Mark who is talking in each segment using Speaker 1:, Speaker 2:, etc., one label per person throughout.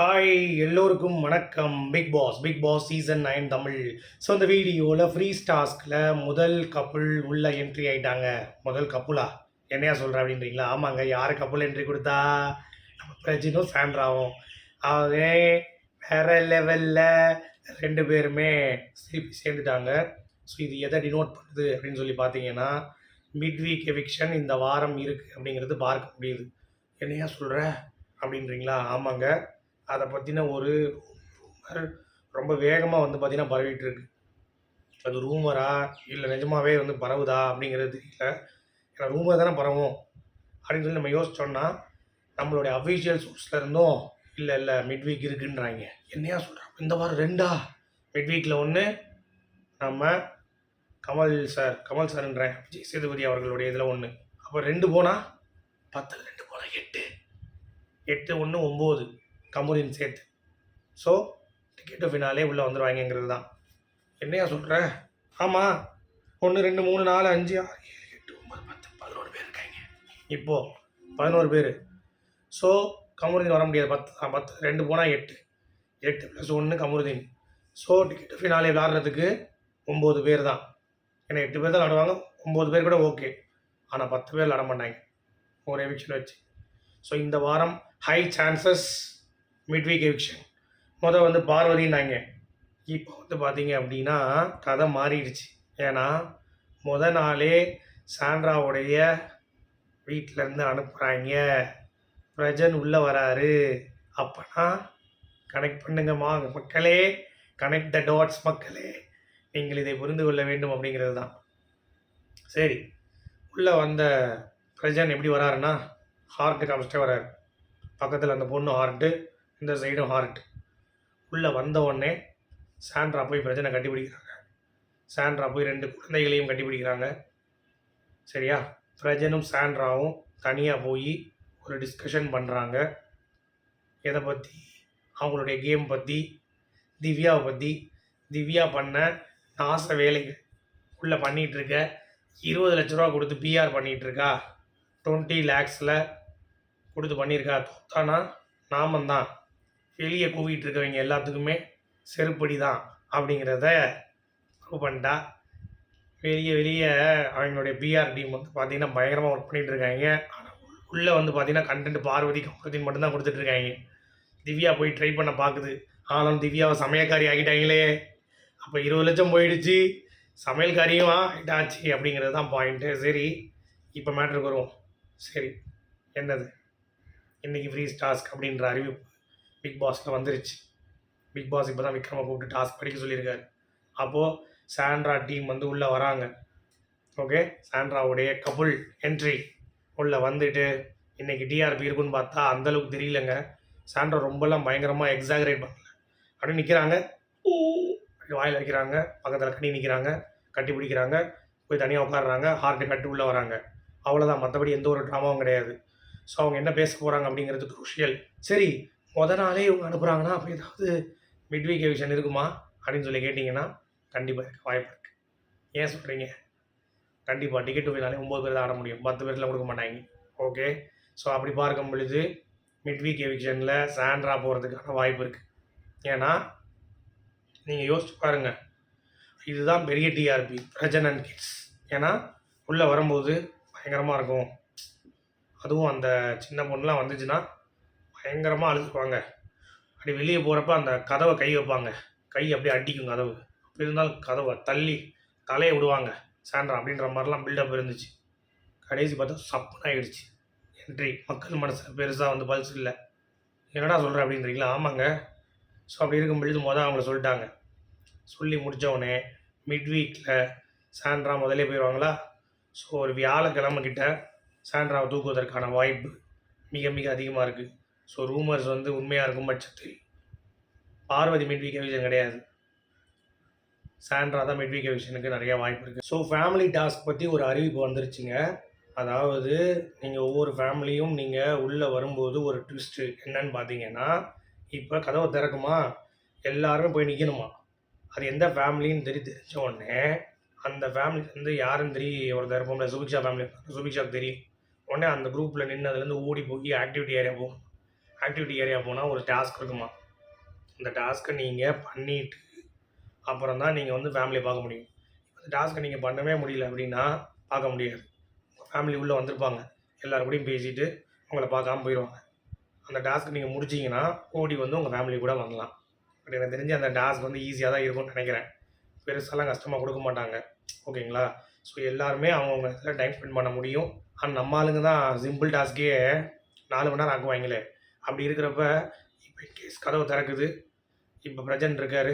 Speaker 1: Hi எல்லோருக்கும் வணக்கம். Bigg Boss season 9 Tamil. So இந்த வீடியோவில் ஃப்ரீஸ் டாஸ்கில் முதல் கப்புள் உள்ள என்ட்ரி ஆகிட்டாங்க. முதல் கப்புளா என்னையா சொல்கிற அப்படின்றீங்களா? ஆமாங்க. யார் கப்புள் என்ட்ரி கொடுத்தா? நம்ம பிரஜினும் சாண்ட்ராவும். அதே வேற லெவலில் ரெண்டு பேருமே சேர்ந்துட்டாங்க. ஸோ இது எதை டினோட் பண்ணுது அப்படின்னு சொல்லி பார்த்தீங்கன்னா, மிட் வீக் எவிக்ஷன் இந்த வாரம் இருக்குது அப்படிங்கிறது பார்க்க முடியுது. என்னையா சொல்கிற அப்படின்றீங்களா? ஆமாங்க. அதை பற்றின ஒரு ரூமர் ரொம்ப வேகமாக பார்த்தீங்கன்னா பரவிட்டுருக்கு. அது ரூமரா இல்லை நிஜமாகவே பரவுதா அப்படிங்கிறது தெரியல. ஏன்னா ரூமர் தானே பரவும் அப்படின்னு சொல்லி நம்ம யோசிச்சோன்னா, நம்மளுடைய அஃபீஷியல் சோர்ஸில் இருந்தும் இல்லை மிட் வீக் இருக்குன்றாங்க. என்னையா சொல்கிறோம், இந்த வாரம் ரெண்டா? மிட் வீக்கில் ஒன்று நம்ம கமல் சார்ன்றேன் விஜய் சேதுபதி அவர்களுடைய இதில் ஒன்று. அப்போ 2 போனால் 10, 2 போனால் 8, 8 1 9 கமுதின் சேர்த்து. ஸோ டிக்கெட்டு ஃபினாலே உள்ளே வந்துடுவாங்கிறது தான். என்னையா சொல்கிற? ஆமாம். 1 2 3 4 5 6 7 8 9 10 11 பேர் இருக்காங்க. இப்போது 11 பேர். ஸோ கமருதீன் வர முடியாது. 10 2 போனால் 8 + 1 கமருதீன். ஸோ டிக்கெட்டு ஃபினாலே விளாட்றதுக்கு 9 பேர் தான். ஏன்னா 8 பேர் தான் விளாடுவாங்க. 9 பேர் கூட ஓகே. ஆனால் 10 பேர் விளாட மாட்டாங்க ஒரு எவிக்ஷன் வச்சு. ஸோ இந்த வாரம் high chances mid week eviction. பார்வதினாங்க. இப்போ பார்த்தீங்க அப்படின்னா கதை மாறிடுச்சு. ஏன்னா நாளே சாண்ட்ராவுடைய வீட்டிலேருந்து அனுப்புகிறாங்க. பிரஜன் உள்ளே வராரு. அப்போனா கனெக்ட் பண்ணுங்கம்மா மக்களே, கனெக்ட் த டாட்ஸ் மக்களே, நீங்கள் இதை புரிந்து கொள்ள வேண்டும் அப்படிங்கிறது தான். சரி, உள்ளே வந்த பிரஜன் எப்படி வராருன்னா ஹார்ட்டு காமிச்சிட்டே வராரு. பக்கத்தில் அந்த பொண்ணு ஹார்ட்டு, இந்த சைடும் ஹார்ட். உள்ளே வந்த உடனே சாண்ட்ரா போய் பிரச்சனை கட்டிப்பிடிக்கிறாங்க. சாண்ட்ரா போய் 2 குழந்தைகளையும் கட்டிப்பிடிக்கிறாங்க. சரியா? பிரஜனும் சாண்ட்ராவும் தனியாக போய் ஒரு டிஸ்கஷன் பண்ணுறாங்க. எதை பற்றி? அவங்களுடைய கேம் பற்றி, திவ்யாவை பற்றி. திவ்யா பண்ண நாச வேலைகள் உள்ளே பண்ணிகிட்ருக்க. 20 லட்ச ரூபா கொடுத்து பிஆர் பண்ணிகிட்ருக்கா. 20 lakhஸில் கொடுத்து பண்ணியிருக்கா. தோத்தானா நாமந்தான். வெளியே கூவிகிட்டு இருக்கவங்க எல்லாத்துக்குமே செருப்படி தான் அப்படிங்கிறத ப்ரூவ் பண்ணிட்டா. வெளியே அவங்களுடைய பிஆர் டீம் பார்த்திங்கன்னா பயங்கரமாக ஒர்க் பண்ணிகிட்ருக்காங்க. ஆனால் உள்ளே பார்த்திங்கன்னா கண்டென்ட் பார்வதி கமருதீன் மட்டும்தான் கொடுத்துட்ருக்காங்க. திவ்யா போய் ட்ரை பண்ண பார்க்குது. ஆனாலும் திவ்யாவை சமையல்காரி ஆகிட்டாங்களே. அப்போ 20 லட்சம் போயிடுச்சு, சமையல்காரியும் ஆகிட்டாச்சு அப்படிங்கிறது தான் பாயிண்ட்டு. சரி, இப்போ மேட்ருக்கு வருவோம். சரி, என்னது இன்றைக்கி ஃப்ரீஸ் டாஸ்க் அப்படின்ற அறிவிப்பு பிக் பாஸில் வந்துருச்சு. பிக் பாஸ் இப்போ தான் விக்ரமை கூப்பிட்டு டாஸ்க் படிக்க சொல்லியிருக்காரு. அப்போது சாண்ட்ரா டீம் உள்ளே வராங்க. ஓகே, சாண்ட்ராவுடைய கப்புள் என்ட்ரி உள்ளே வந்துட்டு இன்றைக்கி டிஆர்பி இருக்குன்னு பார்த்தா அந்தளவுக்கு தெரியலங்க. சாண்ட்ரா ரொம்பலாம் பயங்கரமாக எக்ஸாகரேட் பண்ணல. அப்படின்னு நிற்கிறாங்க, வாயில் வைக்கிறாங்க, பக்கத்தில் கட்டி நிற்கிறாங்க, கட்டி பிடிக்கிறாங்க, போய் தனியாக உட்காடுறாங்க, ஹார்ட்டு கட்டு உள்ளே வராங்க. அவ்வளோதான். மற்றபடி எந்த ஒரு ட்ராமாவும் கிடையாது. ஸோ அவங்க என்ன பேச போகிறாங்க அப்படிங்கிறது குரூஷியல். சரி, நாளே இவங்க அனுப்புகிறாங்கன்னா அப்போ ஏதாவது மிட் வீக் எவிக்ஷன் இருக்குமா அப்படின்னு சொல்லி கேட்டிங்கன்னா கண்டிப்பாக இருக்க வாய்ப்பு இருக்குது. ஏன் சொல்கிறீங்க? கண்டிப்பாக டிக்கெட் போயினாலே 9 பேர் தான் ஆட முடியும். 10 பேரில் கொடுக்க மாட்டாங்க. ஓகே, ஸோ அப்படி பார்க்கும் பொழுது மிட் வீக் எவிக்ஷனில் சாண்ட்ரா போகிறதுக்கான வாய்ப்பு இருக்குது. ஏன்னா நீங்கள் யோசிச்சு பாருங்கள், இதுதான் பெரிய டிஆர்பி பிரஜன் அண்ட் கிட்ஸ். ஏன்னா உள்ளே வரும்போது பயங்கரமாக இருக்கும். அதுவும் அந்த சின்ன பொண்ணுலாம் வந்துச்சுன்னா பயங்கரமாக அழுதுருவாங்க. அப்படி வெளியே போகிறப்ப அந்த கதவை கை வைப்பாங்க, கை அப்படியே அடிக்கும் கதவு. அப்படி இருந்தாலும் கதவை தள்ளி தலையை விடுவாங்க சாண்ட்ரா அப்படின்ற மாதிரிலாம் பில்டப் இருந்துச்சு. கடைசி பார்த்தா சப்புன்னு ஆகிடுச்சு என்ட்ரி. மக்கள் மனசில் பெருசாக பல்ஸ் இல்லை. என்னடா சொல்கிறேன் அப்படின்றீங்களா? ஆமாங்க. ஸோ அப்படி இருக்கும் பொழுது அவங்கள சொல்லிட்டாங்க. சொல்லி முடித்தவொடனே மிட் வீக்கில் சாண்ட்ரா முதலே போயிடுவாங்களா. ஸோ ஒரு வியாழக்கிழமை கிட்ட சாண்ட்ராவை தூக்குவதற்கான வாய்ப்பு மிக மிக அதிகமாக இருக்குது. ஸோ ரூமர்ஸ் உண்மையாக இருக்கும் பட்சத்தில் பார்வதி மிட் வீக் எவிக்ஷன் கிடையாது, சாண்ட்ரா தான் மிட் வீக் எவிக்ஷனுக்கு நிறையா வாய்ப்பு இருக்குது. ஸோ ஃபேமிலி டாஸ்க் பற்றி ஒரு அறிவிப்பு வந்துருச்சுங்க. அதாவது நீங்கள் ஒவ்வொரு ஃபேமிலியும் நீங்கள் உள்ளே வரும்போது ஒரு ட்விஸ்ட்டு என்னன்னு பார்த்தீங்கன்னா, இப்போ கதவை திறக்குமா, எல்லாருமே போய் நிற்கணுமா. அது எந்த ஃபேமிலின்னு தெரிஞ்ச உடனே அந்த ஃபேமிலி யாருன்னு ஒருத்தர் இருப்போம்ல, சுபிக்ஷா ஃபேமிலி, சுபிக்ஷாவுக்கு தெரியும். உடனே அந்த குரூப்பில் நின்று அதுலேருந்து ஓடி போய் ஆக்டிவிட்டி ஏரியா போகும். ஆக்டிவிட்டி ஏரியா போனால் ஒரு டாஸ்க் இருக்குமா. அந்த டாஸ்க்கை நீங்கள் பண்ணிவிட்டு அப்புறம் தான் நீங்கள் வந்து ஃபேமிலியை பார்க்க முடியும். அந்த டாஸ்க்கை நீங்கள் பண்ணவே முடியல அப்படின்னா பார்க்க முடியாது. உங்கள் ஃபேமிலி உள்ளே வந்திருப்பாங்க, எல்லாரு கூடயும் பேசிட்டு உங்களை பார்க்காம போயிடுவாங்க. அந்த டாஸ்க் நீங்கள் முடிச்சிங்கன்னா ஓடி வந்து உங்கள் ஃபேமிலி கூட வரலாம். பட் எனக்கு தெரிஞ்சு அந்த டாஸ்க் வந்து ஈஸியாக தான் இருக்கும்னு நினைக்கிறேன். பெருசாலாம் கஷ்டமாக கொடுக்க மாட்டாங்க. ஓகேங்களா? ஸோ எல்லாருமே அவங்கவுங்க இதில் டைம் ஸ்பெண்ட் பண்ண முடியும். ஆனால் நம்ம ஆளுங்க தான் சிம்பிள் டாஸ்க்கே 4 மணி நேரம் ஆக்குவாங்களே. அப்படி இருக்கிறப்ப இப்போ இன்கேஸ் கதவு திறக்குது, இப்போ பிரஜன் இருக்கார்,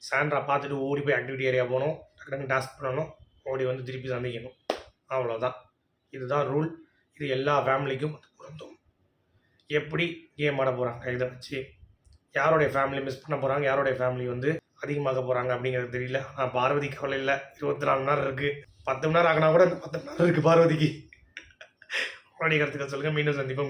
Speaker 1: சாண்ட்ரா பார்த்துட்டு ஓடி போய் ஆக்டிவிட்டி ஏரியா போகணும், டக்குனு டாஸ்க் பண்ணணும், ஓடி வந்து திருப்பி சந்திக்கணும். அவ்வளோதான். இதுதான் ரூல். இது எல்லா ஃபேமிலிக்கும் பொருந்தும். எப்படி கேம் ஆட போகிறாங்க இதை வச்சு, யாருடைய ஃபேமிலி மிஸ் பண்ண போகிறாங்க, யாருடைய ஃபேமிலி வந்து அதிகமாக போகிறாங்க அப்படிங்கிறது தெரியல. ஆனால் பார்வதி கவலை இல்லை, 24 மணி நேரம் இருக்குது. 10 மணி நேரம் ஆகினா கூட இந்த 10 மணி நேரம் இருக்குது பார்வதிக்கு. உங்களுடைய கருத்துக்கள் சொல்லுங்கள். மீண்டும் சந்திப்போம்.